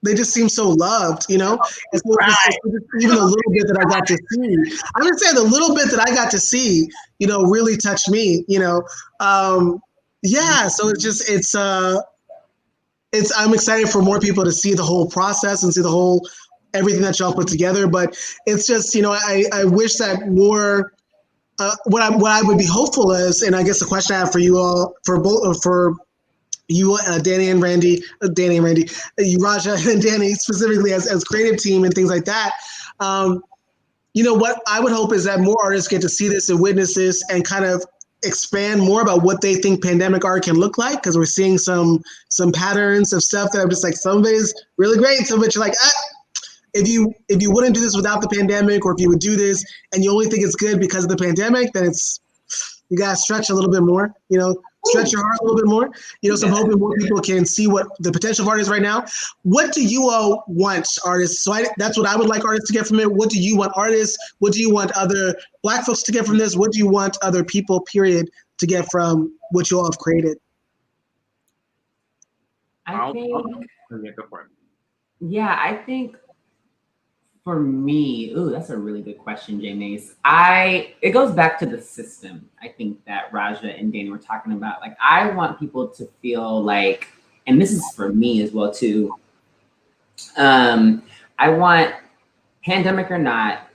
they just seem so loved, And so even a little bit that I got to see, I'm gonna say the little bit that I got to see, really touched me, So I'm excited for more people to see the whole process and see everything that y'all put together. But it's just, I wish that more. What I would be hopeful is, and I guess the question I have for you all, for you, Danny and Randy, you, Raja and Danny, specifically as creative team and things like that. What I would hope is that more artists get to see this and witness this and kind of expand more about what they think pandemic art can look like, because we're seeing some patterns of stuff that I'm just like, some of it is really great, some of it you're like, if you wouldn't do this without the pandemic, or if you would do this and you only think it's good because of the pandemic, then you gotta stretch a little bit more, stretch your heart a little bit more, so I'm hoping more people can see what the potential of art is right now. What do you all want, artists? So that's what I would like artists to get from it. What do you want artists? What do you want other Black folks to get from this? What do you want other people, period, to get from what you all have created? I think for me, that's a really good question, J Mace. It goes back to the system. I think that Raja and Danny were talking about. Like, I want people to feel like, and this is for me as well too. I want, pandemic or not,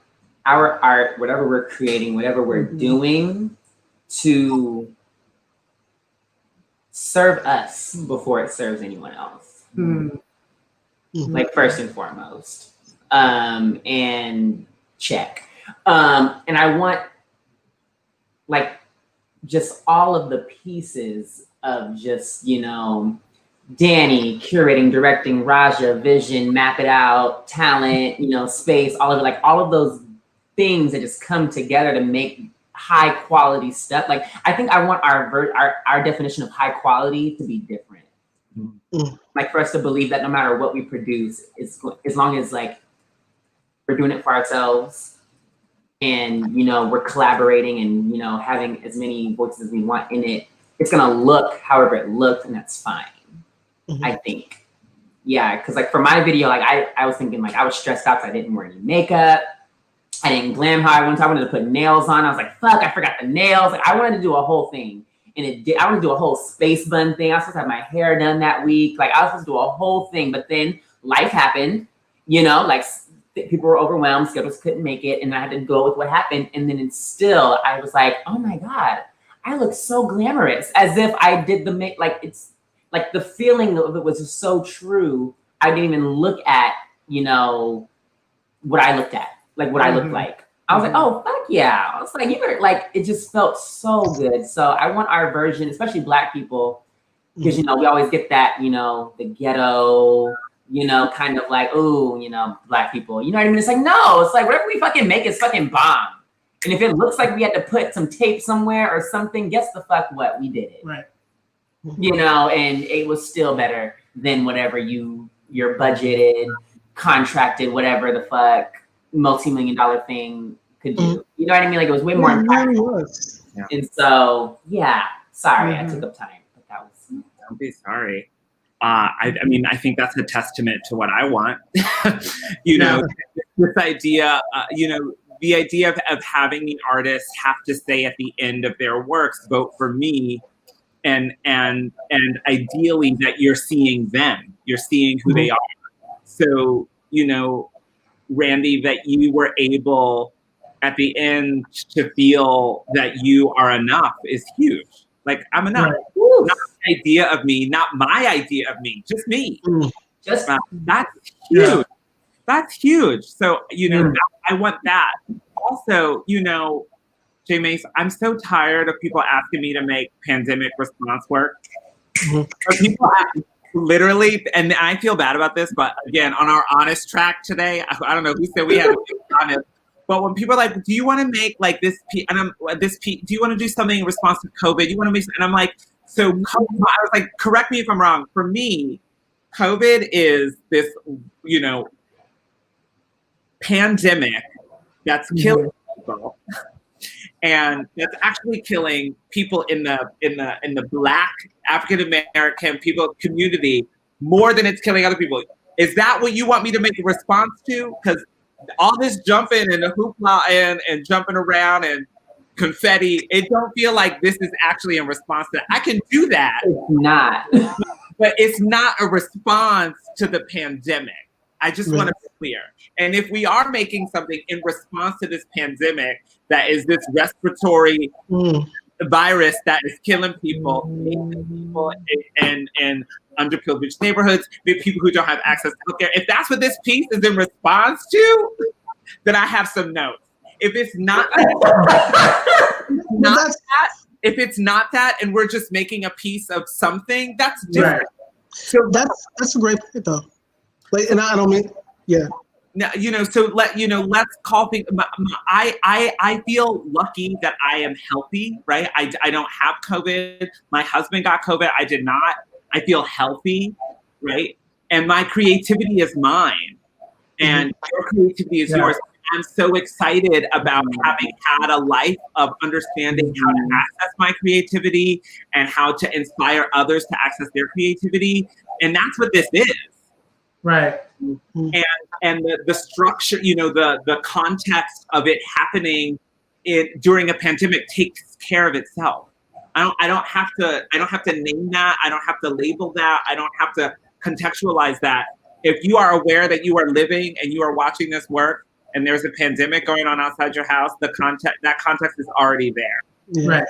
our art, whatever we're creating, whatever we're doing, to serve us before it serves anyone else. Like, first and foremost. And check. And I want, like, just all of the pieces of just, Danny curating, directing, Raja, vision, map it out, talent, space, all of it, like all of those things that just come together to make high quality stuff. Like I think I want our definition of high quality to be different. Mm-hmm. Like for us to believe that no matter what we produce, as long as like we're doing it for ourselves and we're collaborating and having as many voices as we want in it, it's gonna look however it looks, and that's fine. Mm-hmm. I think. Yeah, because like for my video, like I was thinking like I was stressed out because I didn't wear any makeup. I didn't glam how I wanted to. I wanted to put nails on. I was like, fuck, I forgot the nails. Like I wanted to do a whole thing. And I wanted to do a whole space bun thing. I was supposed to have my hair done that week. Like I was supposed to do a whole thing, but then life happened, like people were overwhelmed, schedules couldn't make it. And I had to go with what happened. And then still, I was like, oh my God, I look so glamorous, as if I did the make. Like it's like the feeling of it was just so true. I didn't even look at, what I looked at, like what I looked like. I was like, oh, fuck yeah. I was like, it just felt so good. So I want our version, especially Black people, because, we always get that, the ghetto, kind of like, ooh, Black people. You know what I mean? It's like, no, it's like whatever we fucking make is fucking bomb. And if it looks like we had to put some tape somewhere or something, guess the fuck what? We did it. Right. And it was still better than whatever your budgeted, contracted, whatever the fuck, multi-million-dollar thing could do. You know what I mean? Like it was way more impactful. Yeah. And so, yeah, sorry, I took up time, but that was. Don't be sorry. I mean, I think that's a testament to what I want. This idea, the idea of having the artists have to say at the end of their works, vote for me, and ideally that you're seeing them, you're seeing who they are. So, Randy, that you were able at the end to feel that you are enough is huge. Like I'm enough. Right. Not the idea of me, not my idea of me, just me. Just that's huge. Yeah. That's huge. So, I want that. Also, J. Mace, I'm so tired of people asking me to make pandemic response work. People literally, and I feel bad about this, but again, on our honest track today, I don't know who said we had to be honest, but when people are like, do you want to make like this piece, and do you want to do something in response to COVID? You want to make, and I'm like, so I was like, correct me if I'm wrong. For me, COVID is this, pandemic that's killing people. And that's actually killing people in the Black African American people community more than it's killing other people. Is that what you want me to make a response to? Because all this jumping and the hoopla and jumping around and confetti, it don't feel like this is actually in response to that. I can do that. It's not. But it's not a response to the pandemic. I just want to be clear. And if we are making something in response to this pandemic that is this respiratory virus that is killing people in underprivileged neighborhoods, people who don't have access to healthcare, if that's what this piece is in response to, then I have some notes. If it's not if it's not that, and we're just making a piece of something, that's different. Right. So that's a great point, though. Like, and I don't mean, yeah. Now, so let's call things. I feel lucky that I am healthy, right? I don't have COVID. My husband got COVID. I did not. I feel healthy, right? And my creativity is mine, and your creativity is yours. I'm so excited about having had a life of understanding how to access my creativity and how to inspire others to access their creativity, and that's what this is. Right. And the structure, the context of it happening during a pandemic takes care of itself. I don't have to name that. I don't have to label that. I don't have to contextualize that. If you are aware that you are living and you are watching this work and there's a pandemic going on outside your house, that context is already there. Yeah. Right.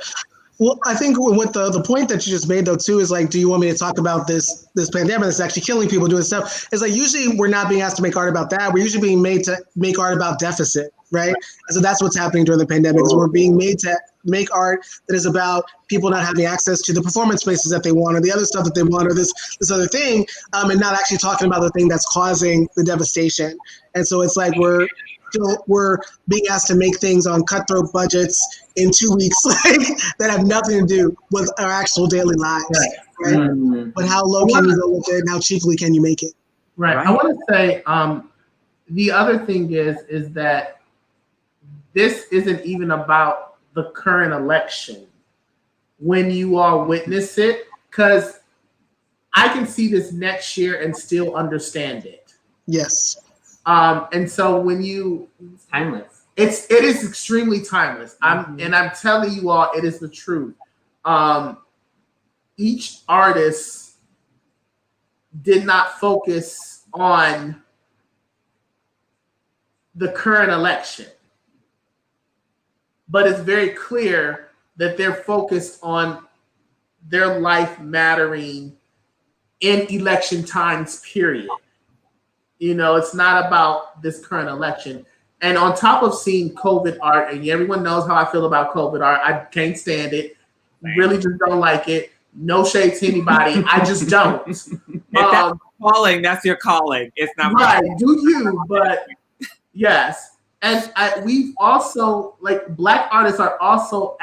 Well, I think with the point that you just made, though, too, is like, do you want me to talk about this pandemic that's actually killing people doing stuff? It's like usually we're not being asked to make art about that. We're usually being made to make art about deficit, right? And so that's what's happening during the pandemic is we're being made to make art that is about people not having access to the performance spaces that they want, or the other stuff that they want, or this other thing, and not actually talking about the thing that's causing the devastation. And so it's like we're being asked to make things on cutthroat budgets in 2 weeks, like that have nothing to do with our actual daily lives, right? Mm-hmm. But how low can you go with it, and how cheaply can you make it? Right. I want to say the other thing is that this isn't even about the current election when you all witness it, because I can see this next year and still understand it. Yes. And so when it's timeless. It is extremely timeless. And I'm telling you all, it is the truth. Each artist did not focus on the current election, but it's very clear that they're focused on their life mattering in election times, period. You know, it's not about this current election. And on top of seeing COVID art, and everyone knows how I feel about COVID art, I can't stand it. Really just don't like it. No shade to anybody. I just don't. If that's calling, that's your calling. It's not right. Do you? But yes. And we've also, like, Black artists are also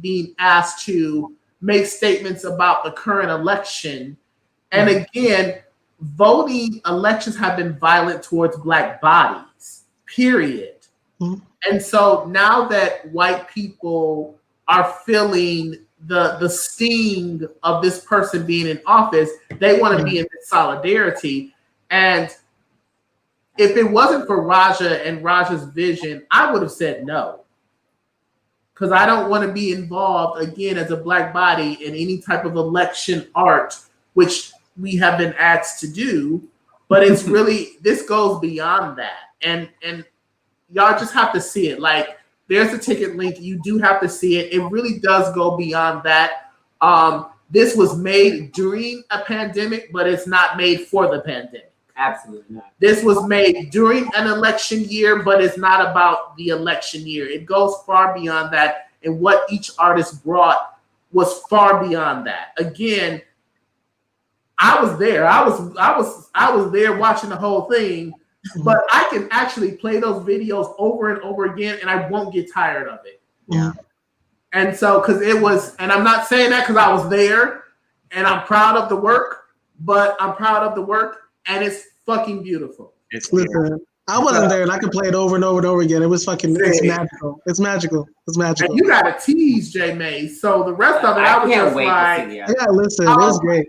being asked to make statements about the current election. And again, voting elections have been violent towards Black bodies, period. Mm-hmm. And so now that white people are feeling the sting of this person being in office, they want to be in solidarity. And if it wasn't for Raja and Raja's vision, I would have said no. Because I don't want to be involved, again, as a Black body in any type of election art, which we have been asked to do. But it's really, this goes beyond that. And y'all just have to see it. Like, there's a ticket link. You do have to see it. It really does go beyond that. This was made during a pandemic, but it's not made for the pandemic. Absolutely not. This was made during an election year, but it's not about the election year. It goes far beyond that. And what each artist brought was far beyond that. Again, I was there. I was there watching the whole thing. But I can actually play those videos over and over again, and I won't get tired of it. Yeah. And so, because it was, and I'm not saying that because I was there, and I'm proud of the work, but I'm proud of the work, and it's fucking beautiful. Listen, I wasn't there, and I could play it over and over and over again. It was fucking, it's magical. It's magical. It's magical. And you got to tease, J. Mays. So the rest of it, I was just like, yeah, listen, it was great.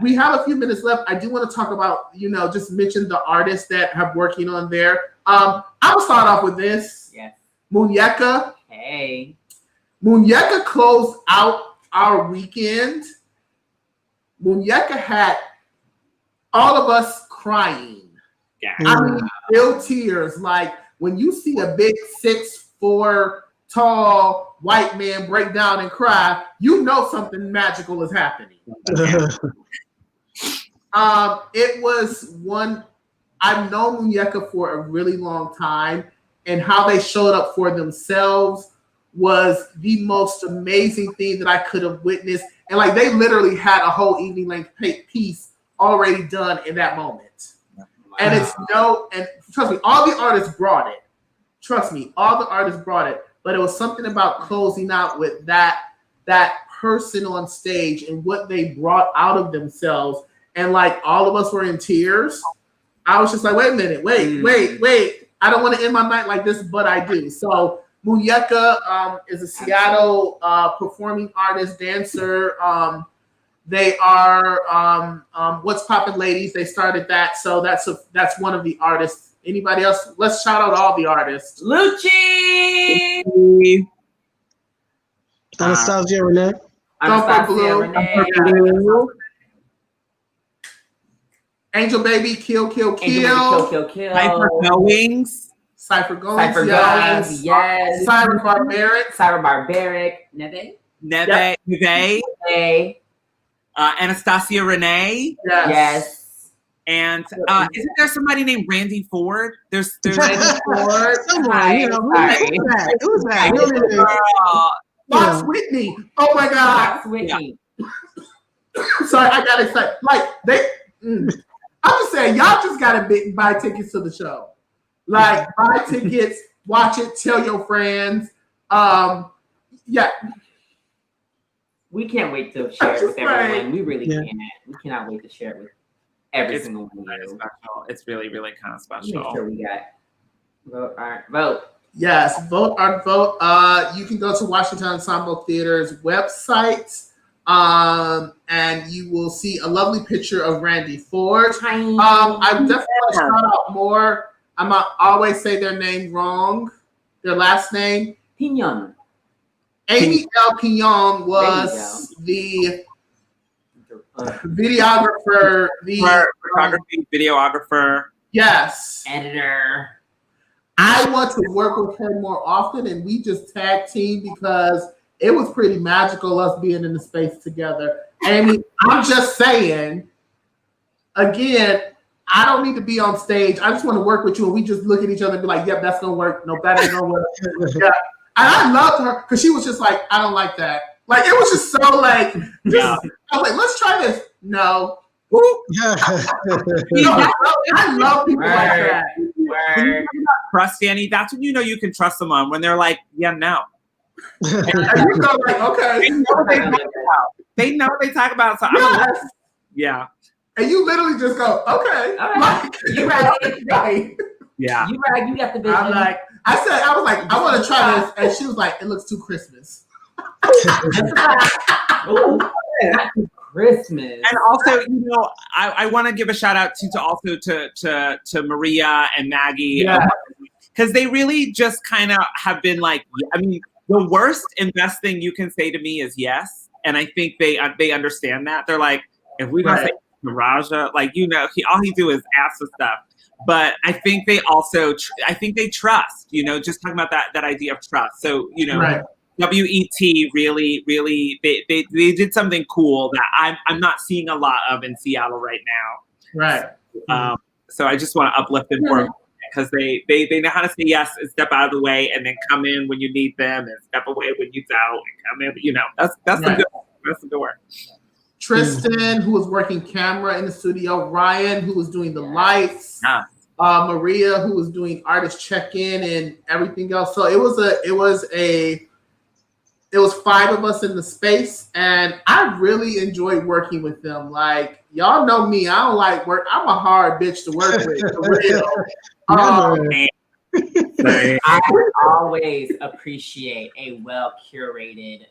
We have a few minutes left. I do want to talk about, just mention the artists that have working on there. I will start off with this. Yes. Muñeca. Hey. Muñeca closed out our weekend. Muñeca had all of us crying. Yeah. I mean, real tears. Like when you see a big 6'4" tall white man break down and cry, you know something magical is happening. It was one, I've known Muñeca for a really long time, and how they showed up for themselves was the most amazing thing that I could have witnessed. And like, they literally had a whole evening length piece already done in that moment. And it's and trust me, all the artists brought it. Trust me, all the artists brought it. But it was something about closing out with that person on stage and what they brought out of themselves. And like, all of us were in tears. I was just like, wait a minute, wait. I don't want to end my night like this, but I do. So Muñeca is a Seattle performing artist, dancer. They are What's Poppin' Ladies. They started that. So that's one of the artists. Anybody else? Let's shout out all the artists. Lucci! Anastasia Renee. Blue. Angel Baby, Kill. Cypher Goings. Cypher Goings, yes. Cyber Barbaric. Neve. Anastasia Renee. Yes. And isn't there somebody named Randy Ford? There's Randy Ford. Someone, who was that? Fox Whitney. Oh my God. Fox Whitney. Sorry, I got excited. Like I'm just saying, y'all just gotta buy tickets to the show. Like buy tickets, watch it, tell your friends. Yeah. We can't wait to share it with everyone. We really Yeah. can't. We cannot wait to share it with every single one of you. Special. It's really, really kind of Make special. sure we got vote. All right, vote. Yes, vote. You can go to Washington Ensemble Theater's website, and you will see a lovely picture of Randy Ford. I definitely want to shout out more. I'm not always say their name wrong. Their last name. Pignon. Amy L. Pignon was the videographer, the photography, videographer. Yes. Editor. I want to work with her more often, and we just tag team because it was pretty magical us being in the space together. Amy, I'm just saying, again, I don't need to be on stage. I just want to work with you, and we just look at each other and be like, yep, that's going to work. No, that ain't going to work. Yeah. And I loved her because she was just like, I don't like that. Like, it was just so like, I was like, let's try this. No. I love people like that. When you trust Danny, that's when you know you can trust someone when they're like, yeah, no. And you go like, okay. They know what they talk about. They know what they talk about. So Yes. yeah. And you literally just go, okay. All right. You right. Right. Yeah. You right. You got the vision. I'm like, I was like, I want to try this. And she was like, it looks too Christmas. Ooh, not Christmas. And also, you know, I want to give a shout out to Maria and Maggie. Yeah. Because they really just kind of have been like, I mean, the worst and best thing you can say to me is yes. And I think they understand that. They're like, if we don't say Raja, like, you know, all he do is ask for stuff. But I think they also, they trust, you know, just talking about that idea of trust. So, you know, WET really, really, they did something cool that I'm not seeing a lot of in Seattle right now. Right. So I just want to uplift them for because they know how to say yes and step out of the way and then come in when you need them and step away when you don't and come in. You know, that's the good work. Tristan, who was working camera in the studio, Ryan, who was doing the lights, Maria, who was doing artist check-in and everything else. So it was 5 of us in the space, and I really enjoyed working with them. Like, y'all know me, I don't like work. I'm a hard bitch to work with, for real. I always appreciate a well-curated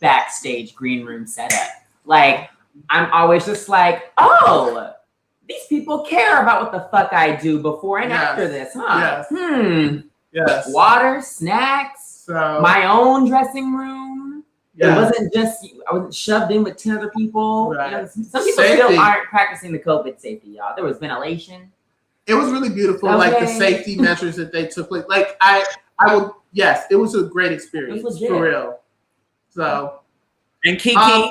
backstage green room setup. Like, I'm always just like, oh, these people care about what the fuck I do before and after this, huh? Yes. Yes. Water, snacks, So, my own dressing room. yes. It wasn't just, I wasn't shoved in with 10 other people. Right. You know, some people Safety. still aren't practicing the COVID safety, y'all. There was ventilation. It was really beautiful, like the safety measures that they took. Like I would, yes, it was a great experience, It was legit. for real. So, And Kiki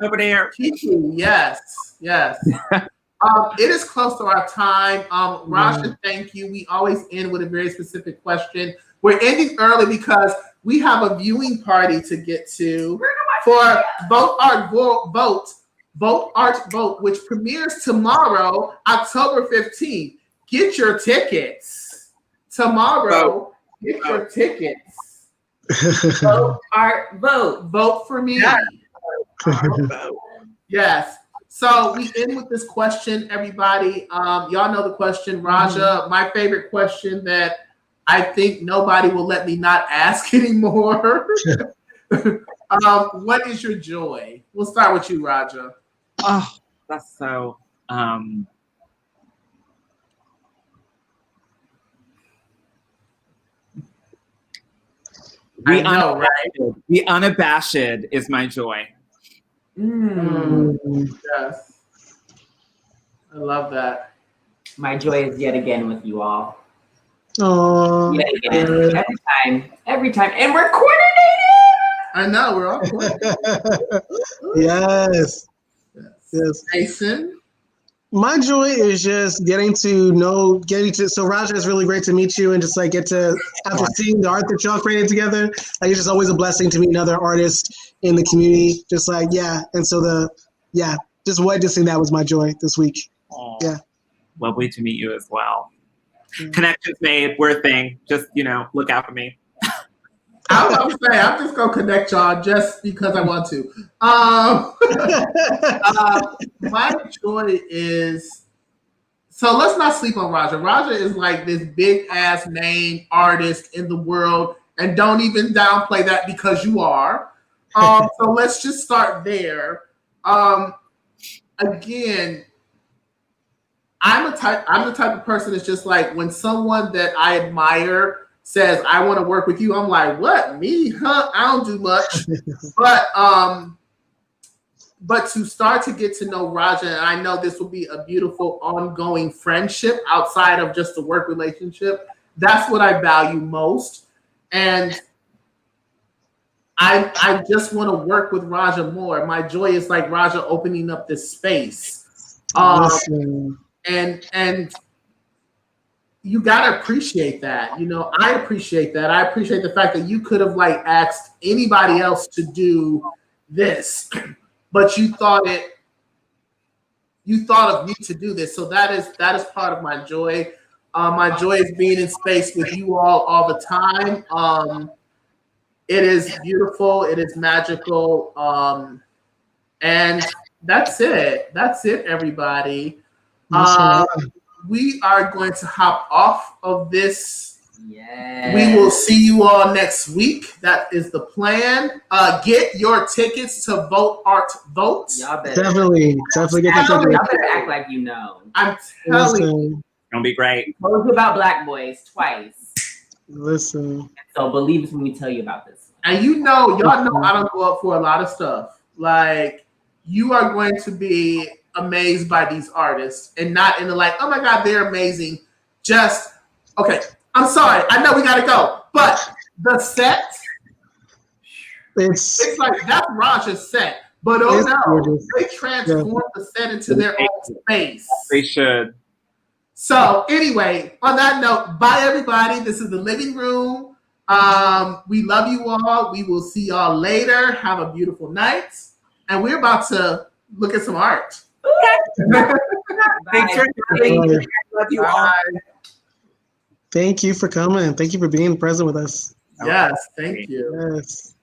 over there. Kiki, yes. It is close to our time. Rasha, thank you. We always end with a very specific question. We're ending early because we have a viewing party to get to for Vote Art Vote, which premieres tomorrow, October 15th. Get your tickets. Tomorrow, get your tickets. Vote Art Vote. Vote for me. Yes. So we end with this question, everybody. Y'all know the question, Raja. My favorite question that I think nobody will let me not ask anymore. What is your joy? We'll start with you, Raja. Oh, that's so. I know, right? The unabashed is my joy. Yes. I love that. My joy is yet again with you all. Oh, Yet again. Every time. And we're coordinated. I know, we're all cool. yes. Jason. My joy is just getting to. So Raja, it's really great to meet you and just like get to, after seeing the art that y'all created together, like it's just always a blessing to meet another artist in the community. Just like, yeah. And so just witnessing that was my joy this week. Aw. Yeah. Lovely to meet you as well. Yeah. Connections made. We're a thing. Just, look out for me. I was gonna say, I'm just gonna connect y'all just because I want to. My joy is, so let's not sleep on Raja. Raja is like this big ass name artist in the world, and don't even downplay that because you are. So let's just start there. Again, I'm the type of person that's just like when someone that I admire says, I want to work with you, I'm like, what, me? Huh? I don't do much. But to start to get to know Raja, and I know this will be a beautiful ongoing friendship outside of just a work relationship. That's what I value most. And I just want to work with Raja more. My joy is like Raja opening up this space. And you gotta appreciate that. I appreciate that. I appreciate the fact that you could have like asked anybody else to do this, but you thought of me to do this. So that is part of my joy. My joy is being in space with you all the time. It is beautiful. It is magical. And that's it. That's it, everybody. We are going to hop off of this. Yes. We will see you all next week. That is the plan. Get your tickets to Vote Art Vote. Y'all better Definitely get the y'all ticket. better act like you know. I'm telling you. Listen, Gonna be great. Told you about Black Boys twice. listen. So believe us when we tell you about this. And y'all know I don't go up for a lot of stuff. Like, you are going to be amazed by these artists, and not in the like, oh my God, they're amazing. Just, okay, I'm sorry. I know we got to go. But the set, It's like, that's Raja's set. But oh It's no, gorgeous. they transformed the set into their own space. They should. So anyway, on that note, bye everybody. This is The Living Room. We love you all. We will see y'all later. Have a beautiful night. And we're about to look at some art. Thanks for having me. Love you all. Thank you for coming. Thank you for being present with us. Yes, thank you. Yes.